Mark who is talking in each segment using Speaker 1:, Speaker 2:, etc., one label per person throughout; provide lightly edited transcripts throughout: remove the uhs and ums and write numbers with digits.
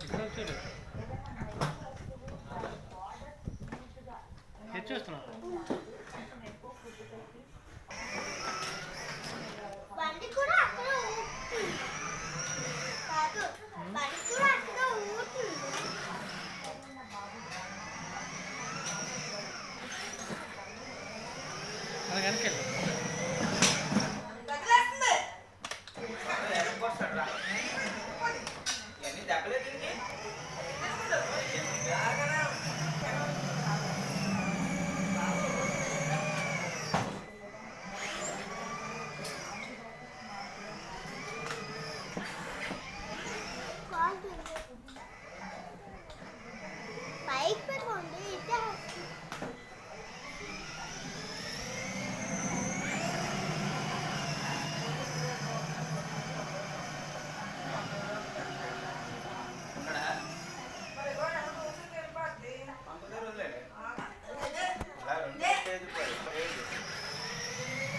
Speaker 1: చూడు చూస్తున్నా
Speaker 2: బండి కూడా అక్కడ ఊరుతుంది కాదు బండి కూడా అక్కడ ఊరుతుంది
Speaker 1: అది కనుకెళ్ళు
Speaker 2: పైకి పెట్టుకోండి ఇట్టే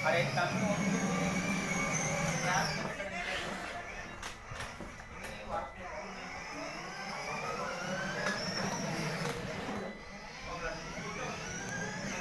Speaker 3: अरे